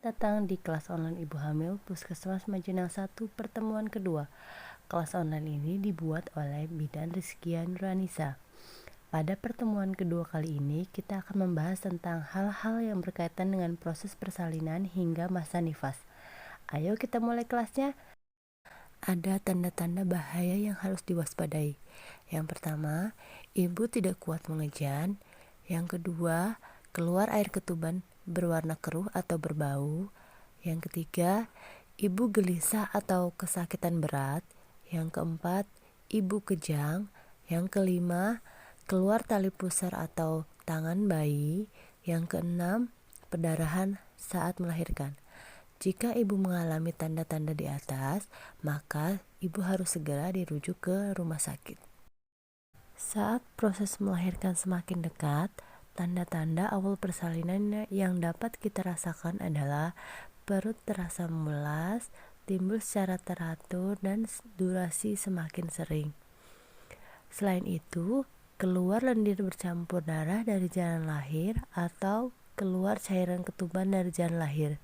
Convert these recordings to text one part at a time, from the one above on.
Datang di kelas online Ibu Hamil Puskesmas Majunang 1 pertemuan kedua. Kelas online ini dibuat oleh Bidan Rizkia Nurhanisa. Pada pertemuan kedua kali ini, kita akan membahas tentang hal-hal yang berkaitan dengan proses persalinan hingga masa nifas. Ayo kita mulai kelasnya. Ada tanda-tanda bahaya yang harus diwaspadai. Yang pertama, ibu tidak kuat mengejan. Yang kedua, keluar air ketuban berwarna keruh atau berbau. Yang ketiga, ibu gelisah atau kesakitan berat. Yang keempat, ibu kejang. Yang kelima, keluar tali pusar atau tangan bayi. Yang keenam, perdarahan saat melahirkan. Jika ibu mengalami tanda-tanda di atas, maka ibu harus segera dirujuk ke rumah sakit. Saat proses melahirkan semakin dekat, tanda-tanda awal persalinan yang dapat kita rasakan adalah perut terasa memulas, timbul secara teratur, dan durasi semakin sering. Selain itu, keluar lendir bercampur darah dari jalan lahir atau keluar cairan ketuban dari jalan lahir.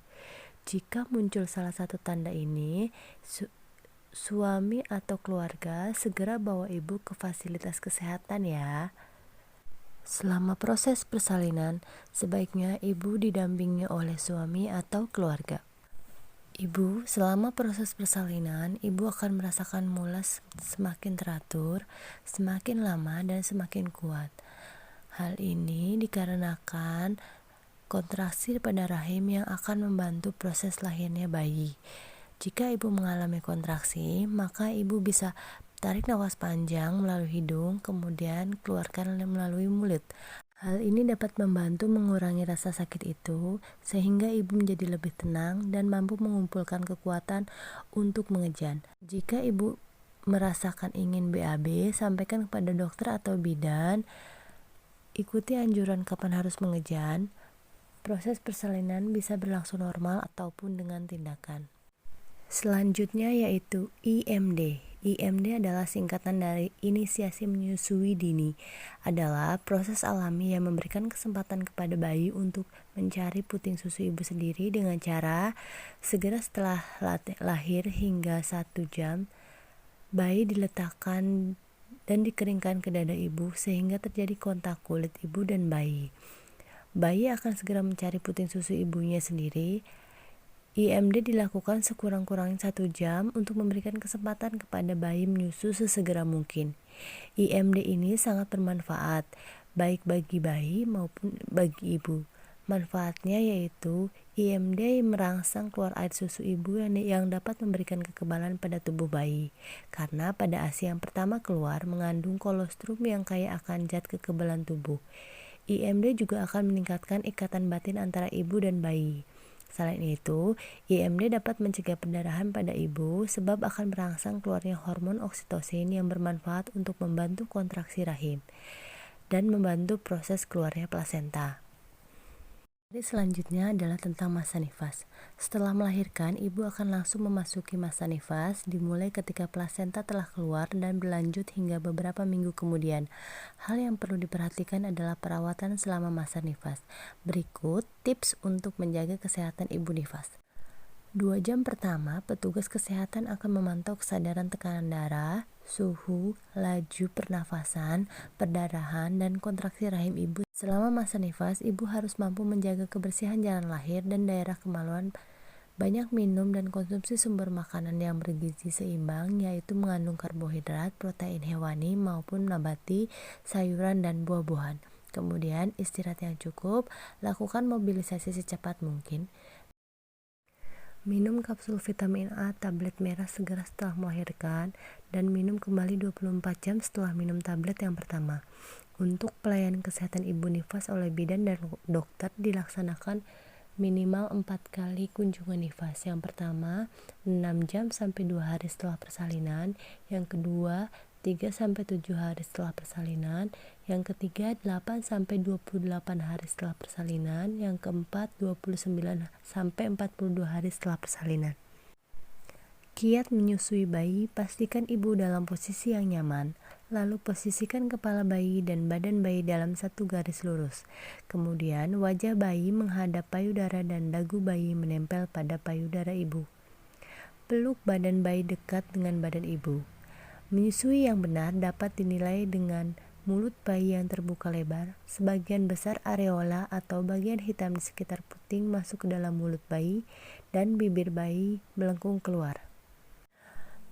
Jika muncul salah satu tanda ini, suami atau keluarga segera bawa ibu ke fasilitas kesehatan ya. Selama proses persalinan, sebaiknya ibu didampingi oleh suami atau keluarga. Ibu, selama proses persalinan, ibu akan merasakan mulas semakin teratur, semakin lama, dan semakin kuat. Hal ini dikarenakan kontraksi pada rahim yang akan membantu proses lahirnya bayi. Jika ibu mengalami kontraksi, maka ibu bisa tarik nafas panjang melalui hidung, kemudian keluarkan melalui mulut. Hal ini dapat membantu mengurangi rasa sakit itu, sehingga ibu menjadi lebih tenang dan mampu mengumpulkan kekuatan untuk mengejan. Jika ibu merasakan ingin BAB, sampaikan kepada dokter atau bidan. Ikuti anjuran kapan harus mengejan. Proses persalinan bisa berlangsung normal ataupun dengan tindakan. Selanjutnya yaitu IMD. IMD adalah singkatan dari inisiasi menyusui dini. Adalah proses alami yang memberikan kesempatan kepada bayi untuk mencari puting susu ibu sendiri dengan cara segera setelah lahir hingga 1 jam, bayi diletakkan dan dikeringkan ke dada ibu sehingga terjadi kontak kulit ibu dan bayi. Bayi akan segera mencari puting susu ibunya sendiri. IMD dilakukan sekurang-kurangnya 1 jam untuk memberikan kesempatan kepada bayi menyusu sesegera mungkin. IMD ini sangat bermanfaat, baik bagi bayi maupun bagi ibu. Manfaatnya yaitu IMD merangsang keluar air susu ibu yang dapat memberikan kekebalan pada tubuh bayi. Karena pada ASI yang pertama keluar mengandung kolostrum yang kaya akan zat kekebalan tubuh. IMD juga akan meningkatkan ikatan batin antara ibu dan bayi. Selain itu, IMD dapat mencegah perdarahan pada ibu sebab akan merangsang keluarnya hormon oksitosin yang bermanfaat untuk membantu kontraksi rahim dan membantu proses keluarnya plasenta. Selanjutnya adalah tentang masa nifas. Setelah melahirkan, ibu akan langsung memasuki masa nifas, dimulai ketika plasenta telah keluar dan berlanjut hingga beberapa minggu kemudian. Hal yang perlu diperhatikan adalah perawatan selama masa nifas. Berikut tips untuk menjaga kesehatan ibu nifas. 2 jam pertama, petugas kesehatan akan memantau kesadaran tekanan darah, suhu, laju pernafasan, perdarahan, dan kontraksi rahim ibu. Selama masa nifas, ibu harus mampu menjaga kebersihan jalan lahir dan daerah kemaluan. Banyak minum dan konsumsi sumber makanan yang bergizi seimbang, yaitu mengandung karbohidrat, protein hewani maupun nabati, sayuran, dan buah-buahan. Kemudian istirahat yang cukup, lakukan mobilisasi secepat mungkin. Minum kapsul vitamin A tablet merah segera setelah melahirkan dan minum kembali 24 jam setelah minum tablet yang pertama. Untuk pelayanan kesehatan ibu nifas oleh bidan dan dokter dilaksanakan minimal 4 kali kunjungan nifas. Yang pertama 6 jam sampai 2 hari setelah persalinan, yang kedua 3 sampai 7 hari setelah persalinan, yang ketiga 8 sampai 28 hari setelah persalinan, yang keempat 29 sampai 42 hari setelah persalinan. Kiat menyusui bayi, pastikan ibu dalam posisi yang nyaman. Lalu posisikan kepala bayi dan badan bayi dalam satu garis lurus. Kemudian wajah bayi menghadap payudara dan dagu bayi menempel pada payudara ibu. Peluk badan bayi dekat dengan badan ibu. Menyusui yang benar dapat dinilai dengan mulut bayi yang terbuka lebar, sebagian besar areola atau bagian hitam di sekitar puting masuk ke dalam mulut bayi, dan bibir bayi melengkung keluar.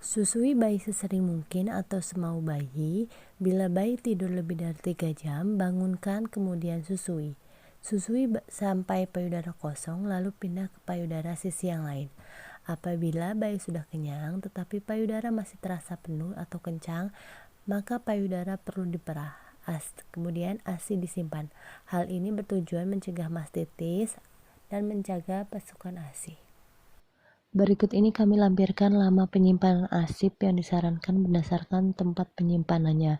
Susui bayi sesering mungkin atau semau bayi. Bila bayi tidur lebih dari 3 jam, bangunkan kemudian susui. Susui sampai payudara kosong lalu pindah ke payudara sisi yang lain. Apabila bayi sudah kenyang tetapi payudara masih terasa penuh atau kencang, maka payudara perlu diperah. Kemudian ASI disimpan. Hal ini bertujuan mencegah mastitis dan menjaga pasukan ASI. Berikut ini kami lampirkan lama penyimpanan ASIP yang disarankan berdasarkan tempat penyimpanannya.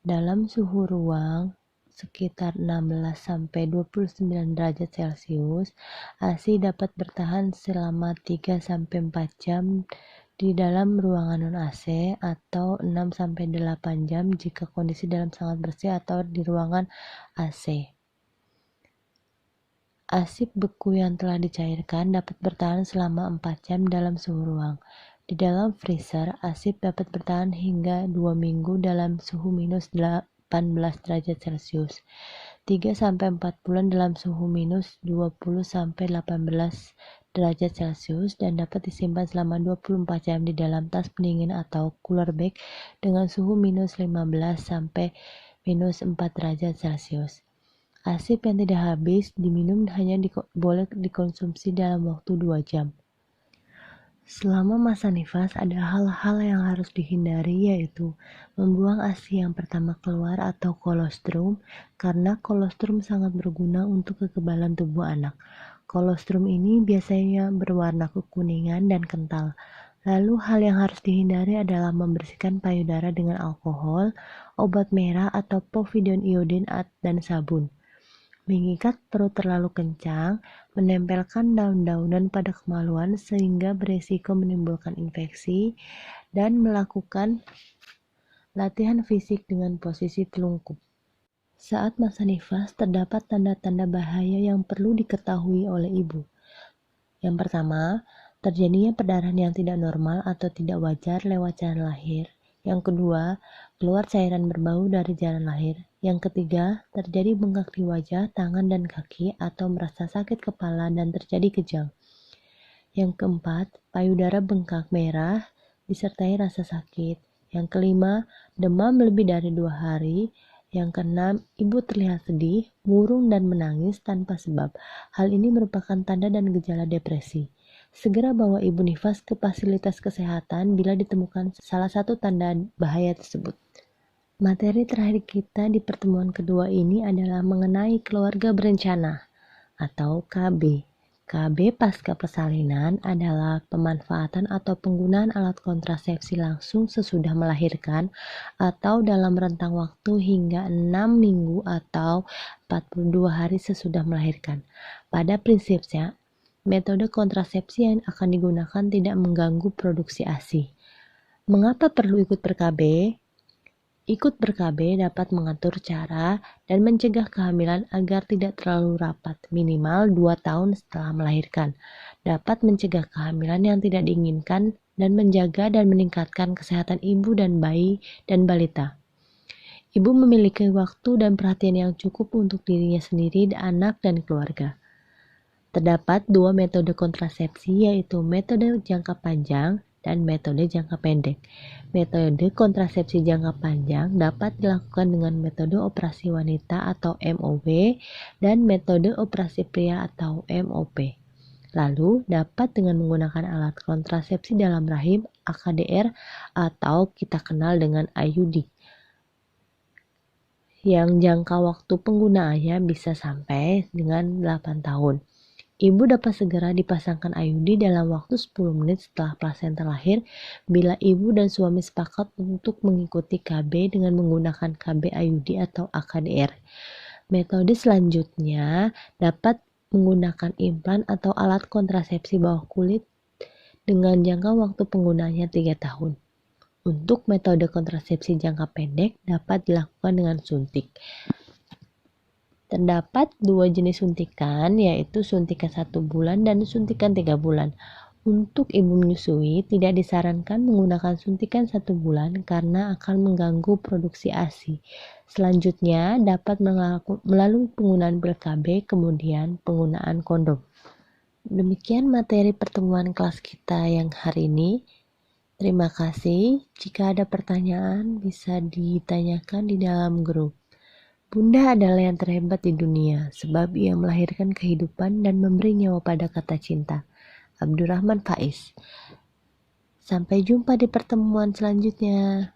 Dalam suhu ruang sekitar 16-29 derajat Celcius, ASI dapat bertahan selama 3-4 jam di dalam ruangan non-AC atau 6-8 jam jika kondisi dalam sangat bersih atau di ruangan AC. Asip beku yang telah dicairkan dapat bertahan selama 4 jam dalam suhu ruang. Di dalam freezer, asip dapat bertahan hingga 2 minggu dalam suhu minus 18 derajat Celcius. 3-4 bulan dalam suhu minus 20-18 derajat Celcius dan dapat disimpan selama 24 jam di dalam tas pendingin atau cooler bag dengan suhu minus 15 sampai minus 4 derajat Celcius. Asip yang tidak habis diminum hanya boleh dikonsumsi dalam waktu 2 jam. Selama masa nifas ada hal-hal yang harus dihindari, yaitu membuang ASI yang pertama keluar atau kolostrum, karena kolostrum sangat berguna untuk kekebalan tubuh anak. Kolostrum ini biasanya berwarna kekuningan dan kental. Lalu hal yang harus dihindari adalah membersihkan payudara dengan alkohol, obat merah atau povidone iodin dan sabun. Mengikat perut terlalu kencang, menempelkan daun-daunan pada kemaluan sehingga beresiko menimbulkan infeksi, dan melakukan latihan fisik dengan posisi telungkup. Saat masa nifas, terdapat tanda-tanda bahaya yang perlu diketahui oleh ibu. Yang pertama, terjadinya perdarahan yang tidak normal atau tidak wajar lewat jalan lahir. Yang kedua, keluar cairan berbau dari jalan lahir. Yang ketiga, terjadi bengkak di wajah, tangan, dan kaki atau merasa sakit kepala dan terjadi kejang. Yang keempat, payudara bengkak merah disertai rasa sakit. Yang kelima, demam lebih dari 2 hari. Yang keenam, ibu terlihat sedih, murung, dan menangis tanpa sebab. Hal ini merupakan tanda dan gejala depresi. Segera bawa ibu nifas ke fasilitas kesehatan bila ditemukan salah satu tanda bahaya tersebut. Materi terakhir kita di pertemuan kedua ini adalah mengenai keluarga berencana atau KB. KB pasca persalinan adalah pemanfaatan atau penggunaan alat kontrasepsi langsung sesudah melahirkan atau dalam rentang waktu hingga 6 minggu atau 42 hari sesudah melahirkan. Pada prinsipnya, metode kontrasepsi yang akan digunakan tidak mengganggu produksi ASI. Mengapa perlu ikut ber-KB? Ikut ber-KB dapat mengatur cara dan mencegah kehamilan agar tidak terlalu rapat, minimal 2 tahun setelah melahirkan. Dapat mencegah kehamilan yang tidak diinginkan dan menjaga dan meningkatkan kesehatan ibu dan bayi dan balita. Ibu memiliki waktu dan perhatian yang cukup untuk dirinya sendiri, anak, dan keluarga. Terdapat 2 metode kontrasepsi, yaitu metode jangka panjang dan metode jangka pendek. Metode kontrasepsi jangka panjang dapat dilakukan dengan metode operasi wanita atau MOW dan metode operasi pria atau MOP. Lalu dapat dengan menggunakan alat kontrasepsi dalam rahim AKDR atau kita kenal dengan IUD, yang jangka waktu penggunaannya bisa sampai dengan 8 tahun. Ibu dapat segera dipasangkan IUD dalam waktu 10 menit setelah plasenta lahir bila ibu dan suami sepakat untuk mengikuti KB dengan menggunakan KB IUD atau AKDR. Metode selanjutnya dapat menggunakan implan atau alat kontrasepsi bawah kulit dengan jangka waktu penggunaannya 3 tahun. Untuk metode kontrasepsi jangka pendek dapat dilakukan dengan suntik. Terdapat 2 jenis suntikan, yaitu suntikan 1 bulan dan suntikan 3 bulan. Untuk ibu menyusui, tidak disarankan menggunakan suntikan 1 bulan karena akan mengganggu produksi ASI. Selanjutnya, dapat melalui penggunaan pil KB, kemudian penggunaan kondom. Demikian materi pertemuan kelas kita yang hari ini. Terima kasih. Jika ada pertanyaan, bisa ditanyakan di dalam grup. Bunda adalah yang terhebat di dunia, sebab ia melahirkan kehidupan dan memberi nyawa pada kata cinta. Abdurrahman Faiz. Sampai jumpa di pertemuan selanjutnya.